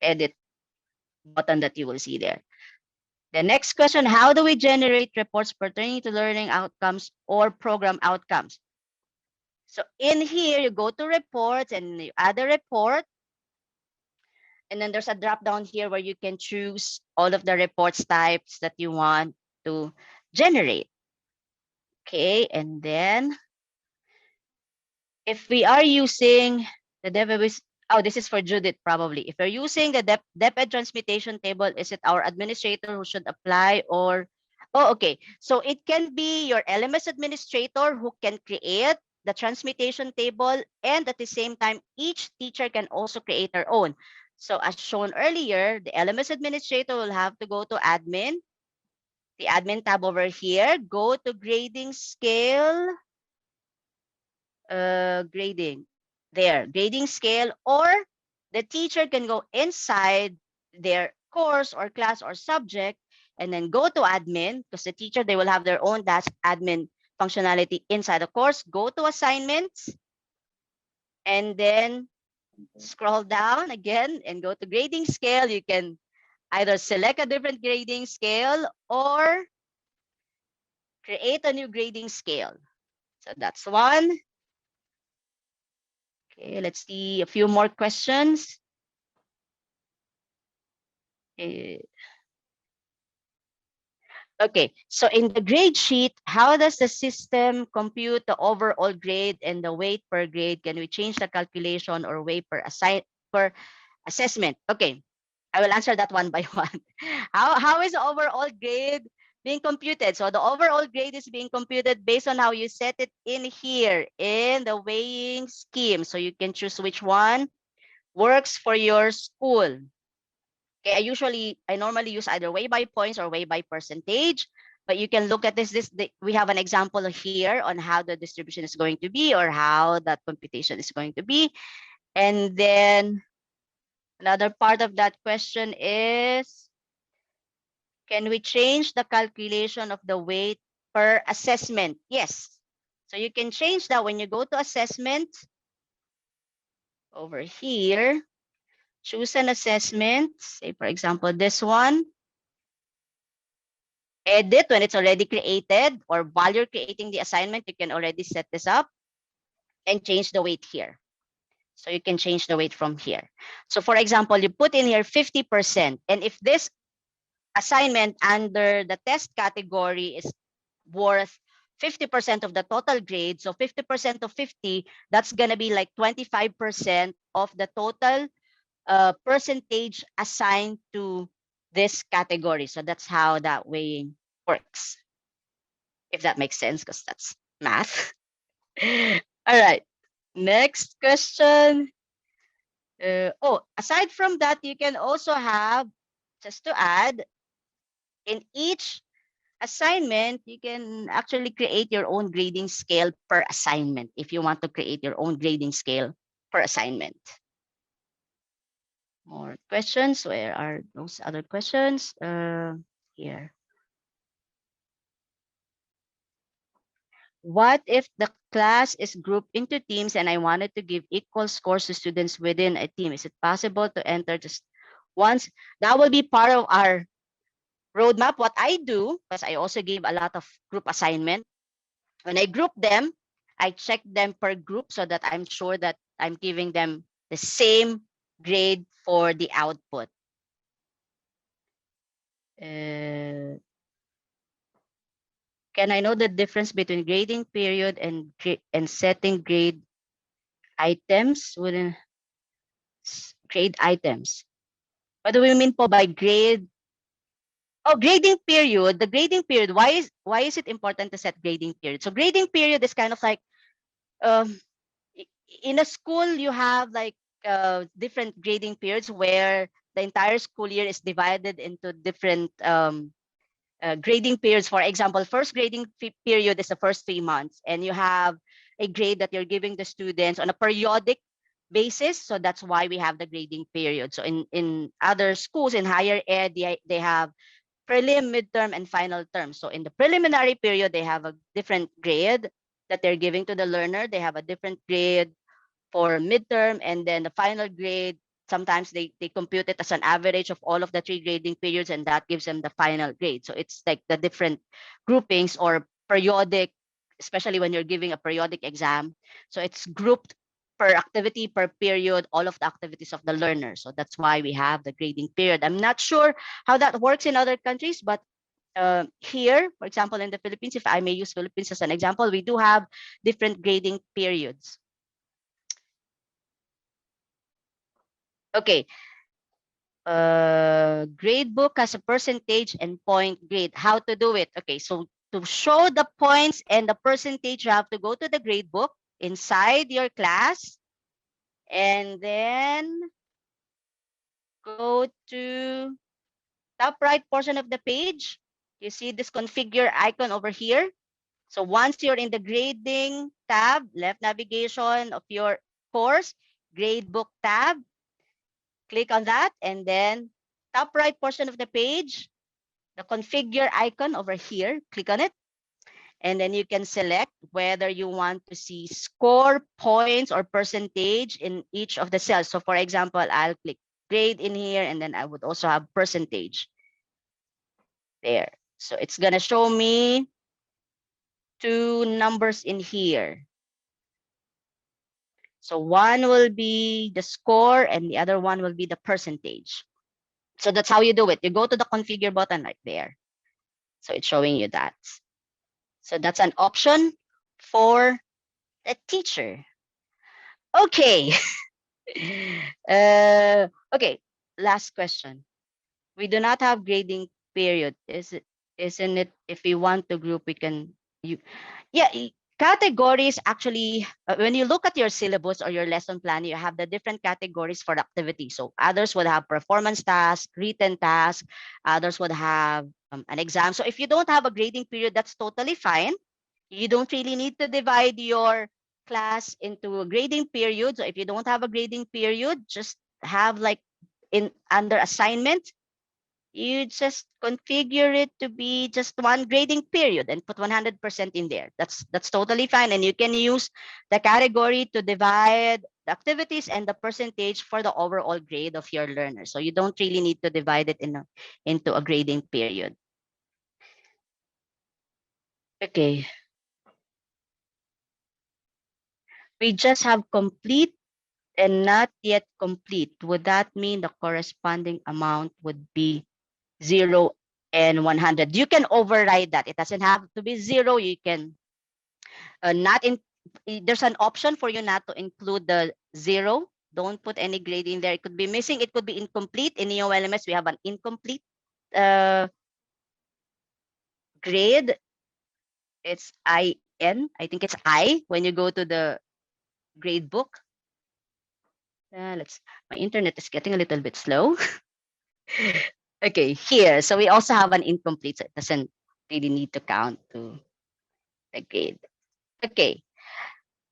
Speaker 1: edit button that you will see there. The next question, how do we generate reports pertaining to learning outcomes or program outcomes? So in here, you go to reports and you add a report. And then there's a drop down here where you can choose all of the reports types that you want to generate. Okay, and then if we are using the database, oh, this is for Judith probably. If you're using the depth transmutation table, is it our administrator who should apply or, oh, okay. So it can be your LMS administrator who can create the transmutation table, and at the same time, each teacher can also create their own. So as shown earlier, the LMS administrator will have to go to admin, the admin tab over here, go to grading scale, grading there, grading scale, or the teacher can go inside their course or class or subject and then go to admin, because the teacher, they will have their own dash admin functionality inside the course. Go to assignments and then scroll down again and go to grading scale. You can either select a different grading scale or create a new grading scale. So that's one. Okay, let's see a few more questions. Okay, so in the grade sheet, how does the system compute the overall grade and the weight per grade? Can we change the calculation or weight per assessment? Okay, I will answer that one by one. How is the overall grade being computed? So the overall grade is being computed based on how you set it in here in the weighing scheme. So you can choose which one works for your school. Okay, I normally use either weigh by points or weigh by percentage, but you can look at we have an example here on how the distribution is going to be or how that computation is going to be. And then another part of that question is, can we change the calculation of the weight per assessment? Yes. So you can change that when you go to assessment over here. Choose an assessment, say for example, this one. Edit when it's already created, or while you're creating the assignment, you can already set this up and change the weight here. So you can change the weight from here. So for example, you put in here 50%. And if this assignment under the test category is worth 50% of the total grade. So 50% of 50, that's going to be like 25% of the total percentage assigned to this category. So that's how that weighing works, if that makes sense, because that's math. All right, next question. Aside from that, you can also have, just to add, in each assignment, you can actually create your own grading scale per assignment if you want to create your own grading scale per assignment. More questions? Where are those other questions? Here. What if the class is grouped into teams and I wanted to give equal scores to students within a team? Is it possible to enter just once? That will be part of our roadmap. What I do, because I also give a lot of group assignment, when I group them, I check them per group so that I'm sure that I'm giving them the same grade for the output. Can I know the difference between grading period and setting grade items within grade items? What do we mean po by grade? Oh, grading period. The grading period. Why is it important to set grading period? So grading period is kind of like um, in a school you have like different grading periods where the entire school year is divided into different grading periods. For example, first grading period is the first 3 months, and you have a grade that you're giving the students on a periodic basis. So that's why we have the grading period. So in other schools in higher ed, they have prelim, midterm, and final term. So in the preliminary period, they have a different grade that they're giving to the learner. They have a different grade for midterm, and then the final grade, sometimes they compute it as an average of all of the 3 grading periods, and that gives them the final grade. So it's like the different groupings or periodic, especially when you're giving a periodic exam. So it's grouped per activity, per period, all of the activities of the learner. So that's why we have the grading period. I'm not sure how that works in other countries, but here, for example, in the Philippines, if I may use Philippines as an example, we do have different grading periods. Okay. Grade book has a percentage and point grade. How to do it? Okay, so to show the points and the percentage, you have to go to the grade book inside your class, and then go to top right portion of the page. You see this configure icon over here. So once you're in the grading tab, left navigation of your course, grade book tab, click on that, and then top right portion of the page, the configure icon over here, click on it, and then you can select whether you want to see score, points, or percentage in each of the cells. So for example, I'll click grade in here, and then I would also have percentage there. So it's gonna show me 2 numbers in here. So one will be the score and the other one will be the percentage. So that's how you do it. You go to the configure button right there. So it's showing you that. So that's an option for the teacher. Okay. Okay. Last question. We do not have grading period. Isn't it? If we want to group, we can. Yeah. Categories actually. When you look at your syllabus or your lesson plan, you have the different categories for the activity. So others would have performance task, written task. Others would have an exam. So if you don't have a grading period, that's totally fine. You don't really need to divide your class into a grading period. So if you don't have a grading period, just have like in under assignment, you just configure it to be just one grading period and put 100% in there. That's totally fine. And you can use the category to divide the activities and the percentage for the overall grade of your learner. So you don't really need to divide it into a grading period. Okay. We just have complete and not yet complete. Would that mean the corresponding amount would be 0 and 100? You can override that. It doesn't have to be 0. You can Not in There's an option for you not to include the zero. Don't put any grade in there. It could be missing. It could be incomplete. In Neo LMS, we have an incomplete uh, grade. It's IN. I think it's I when you go to the grade book. Let's. My internet is getting a little bit slow. Okay, here. So we also have an incomplete. So it doesn't really need to count to the grade. Okay.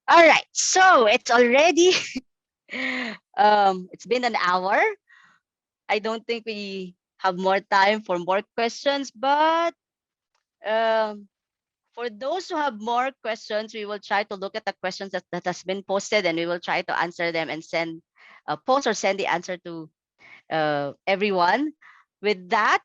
Speaker 1: All right. So it's already it's been an hour. I don't think we have more time for more questions, but um, for those who have more questions, we will try to look at the questions that has been posted, and we will try to answer them and send post or send the answer to everyone. With that,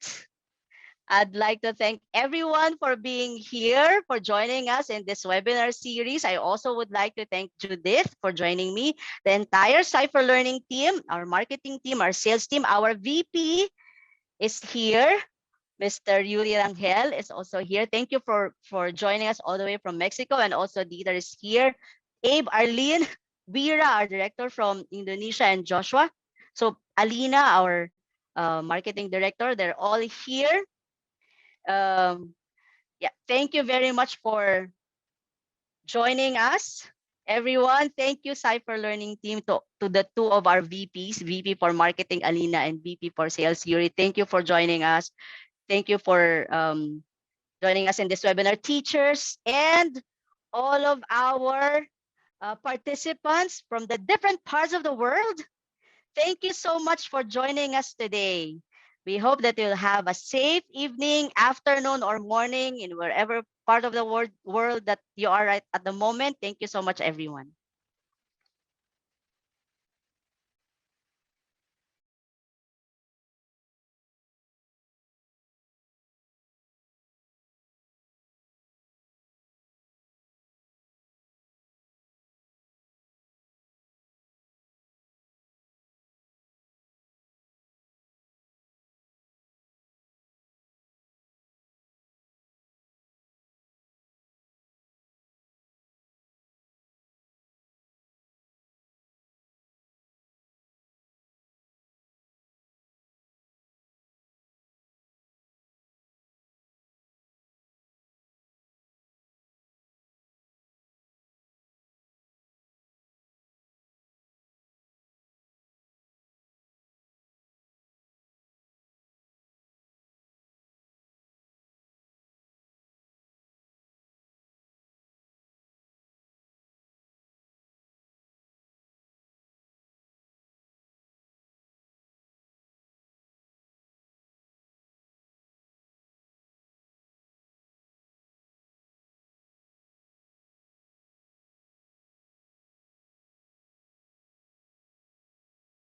Speaker 1: I'd like to thank everyone for being here, for joining us in this webinar series. I also would like to thank Judith for joining me, the entire Cypher Learning team, our marketing team, our sales team, our VP is here. Mr. Yuli Rangel is also here. Thank you for joining us all the way from Mexico. And also Dieter is here. Abe, Arlene, Vira, our director from Indonesia, and Joshua. So Alina, our marketing director, they're all here. Yeah, thank you very much for joining us. Everyone, thank you, Cypher Learning team, to the two of our VPs, VP for Marketing, Alina, and VP for Sales, Yuri. Thank you for joining us. Thank you for joining us in this webinar, teachers, and all of our participants from the different parts of the world. Thank you so much for joining us today. We hope that you'll have a safe evening, afternoon, or morning in wherever part of the world that you are right at the moment. Thank you so much, everyone.